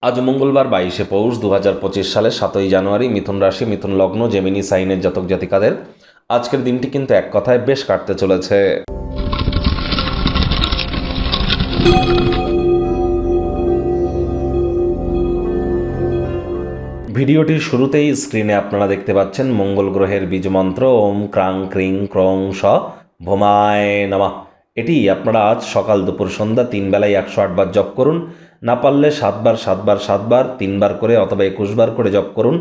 আজ মঙ্গলবার 22শে পৌষ 2025 সালের 7ই জানুয়ারি। মিথুন রাশি, মিথুন লগ্ন, জেমিনি সাইনের জাতক জাতিকাদের আজকের দিনটি কিন্তু এক কথায় বেশ কাটতে চলেছে। ভিডিওটির শুরুতেই স্ক্রিনে আপনারা দেখতে পাচ্ছেন মঙ্গল গ্রহের বীজ মন্ত্র ওম ক্রাং ক্রিং ক্রং স ভোমায় নমঃ। এটি আপনারা আজ সকাল দুপুর সন্ধ্যা 3 বেলায় 108 বার জপ করুন। না পারলে 7 বার 3 বার করে অথবা 21 বার করে জপ করুন।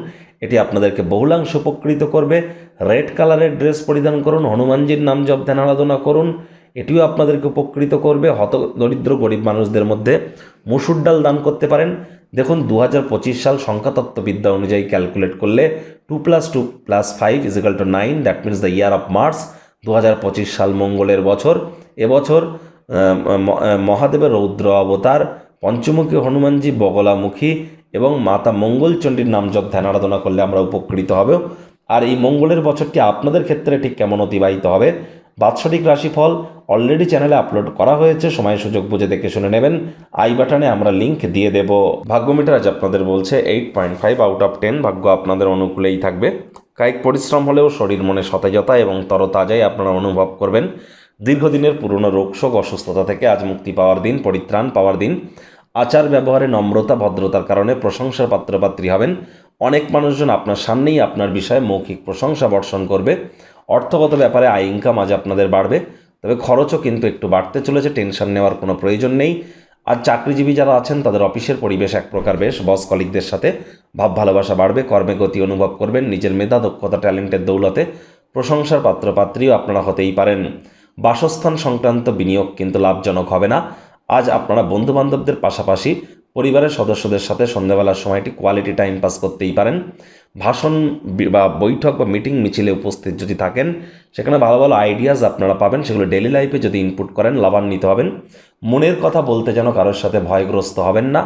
এটি আপনাদেরকে বহুলাংশ উপকৃত করবে। রেড কালারের ড্রেস পরিধান করুন, হনুমানজির নাম জপ ধ্যান আরাধনা করুন, এটিও আপনাদেরকে উপকৃত করবে। দরিদ্র গরিব মানুষদের মধ্যে মসুর ডাল দান করতে পারেন। দেখুন 2025 সাল সংখ্যাতত্ত্ববিদ্যা অনুযায়ী ক্যালকুলেট করলে 2 + 2 + 5 = 9, that means the year of Mars. 2025 সাল মঙ্গলের বছর। এবছর মহাদেবের রৌদ্র অবতার, পঞ্চমুখী হনুমানজি, বগলামুখী এবং মাতা মঙ্গলচণ্ডীর নাম জপ ধ্যান আরাধনা করলে আমরা উপকৃত হব। আর এই মঙ্গলের বছরটি আপনাদের ক্ষেত্রে ঠিক কেমন অতিবাহিত হবে, বাৎসরিক রাশিফল অলরেডি চ্যানেলে আপলোড করা হয়েছে, সময় সুযোগ বুঝে দেখে শুনে নেবেন। আই বাটনে আমরা লিঙ্ক দিয়ে দেব। ভাগ্য মিটার আজ আপনাদের বলছে 8.5 আউট অফ 10। ভাগ্য আপনাদের অনুকূলেই থাকবে। কায়িক পরিশ্রম হলেও শরীর মনে সতেজতা এবং তরতাজাই আপনারা অনুভব করবেন। দীর্ঘদিনের পুরনো রোগশোক অসুস্থতা থেকে আজ মুক্তি পাওয়ার দিন, পরিত্রাণ পাওয়ার দিন। আচার ব্যবহারে নম্রতা ভদ্রতার কারণে প্রশংসার পাত্রপাত্রী হবেন। অনেক মানুষজন আপনার সামনেই আপনার বিষয়ে মৌখিক প্রশংসা বর্ষণ করবে। অর্থগত ব্যাপারে আয় ইনকাম আজ আপনাদের বাড়বে, তবে খরচও কিন্তু একটু বাড়তে চলেছে। টেনশন নেওয়ার কোনো প্রয়োজন নেই। আর চাকরিজীবী যারা আছেন তাদের অফিসের পরিবেশ এক প্রকার বেশ। বস কলিগদের সাথে ভাব ভালোবাসা বাড়বে। কর্মে গতি অনুভব করবেন। নিজের মেধা দক্ষতা ট্যালেন্টের দৌলতে প্রশংসার পাত্রপাত্রীও আপনারা হতেই পারেন। বাসস্থান সংক্রান্ত বিনিয়োগ কিন্তু লাভজনক হবে না। আজ আপনারা বন্ধুবান্ধবদের পাশাপাশি পরিবারের সদস্যদের সাথে সন্ধ্যাবেলার সময়টি কোয়ালিটি টাইম পাস করতেই পারেন। ভাষণ বা বৈঠক বা মিটিং মিছিলে উপস্থিত যদি থাকেন, সেখানে ভালো ভালো আইডিয়াস আপনারা পাবেন। সেগুলো ডেলি লাইফে যদি ইনপুট করেন লাভান্বিত হবেন। মনের কথা বলতে যেন কারোর সাথে ভয়গ্রস্ত হবেন না।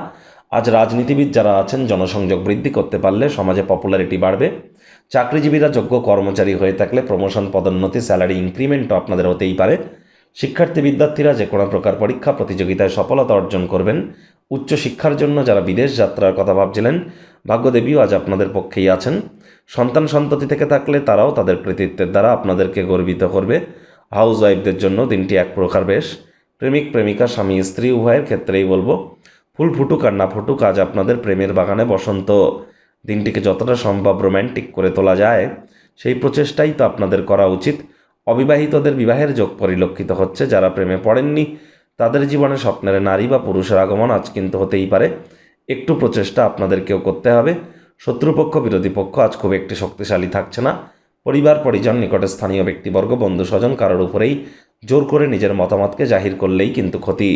আজ রাজনীতিবিদ যারা আছেন জনসংযোগ বৃদ্ধি করতে পারলে সমাজে পপুলারিটি বাড়বে। চাকরিজীবীরা যোগ্য কর্মচারী হয়ে থাকলে প্রমোশন, পদোন্নতি, স্যালারি ইনক্রিমেন্টও আপনাদের হতেই পারে। শিক্ষার্থী বিদ্যার্থীরা যে কোনো প্রকার পরীক্ষা প্রতিযোগিতায় সফলতা অর্জন করবেন। উচ্চশিক্ষার জন্য যারা বিদেশ যাত্রার কথা ভাবছিলেন, ভাগ্যদেবীও আজ আপনাদের পক্ষেই আছেন। সন্তান সন্ততি থেকে থাকলে তারাও তাদের কৃতিত্বের দ্বারা আপনাদেরকে গর্বিত করবে। হাউস ওয়াইফদের জন্য দিনটি এক প্রকার বেশ। প্রেমিক প্রেমিকা, স্বামী স্ত্রী উভয়ের ক্ষেত্রেই বলবো, ফুল ফুটুক আর না ফুটুক, আজ আপনাদের প্রেমের বাগানে বসন্ত। দিনটিকে যতটা সম্ভব রোম্যান্টিক করে তোলা যায় সেই প্রচেষ্টাই তো আপনাদের করা উচিত। অবিবাহিতদের বিবাহের যোগ পরিলক্ষিত হচ্ছে। যারা প্রেমে পড়েননি তাদের জীবনে স্বপ্নের নারী বা পুরুষের আগমন আজ কিন্তু হতেই পারে। একটু প্রচেষ্টা আপনাদেরকেও করতে হবে। শত্রুপক্ষ বিরোধী পক্ষ আজ খুব একটি শক্তিশালী থাকছে না। পরিবার পরিজন, নিকটে স্থানীয় ব্যক্তিবর্গ, বন্ধু স্বজন কারোর উপরেই জোর করে নিজের মতামতকে জাহির করলেই কিন্তু ক্ষতি।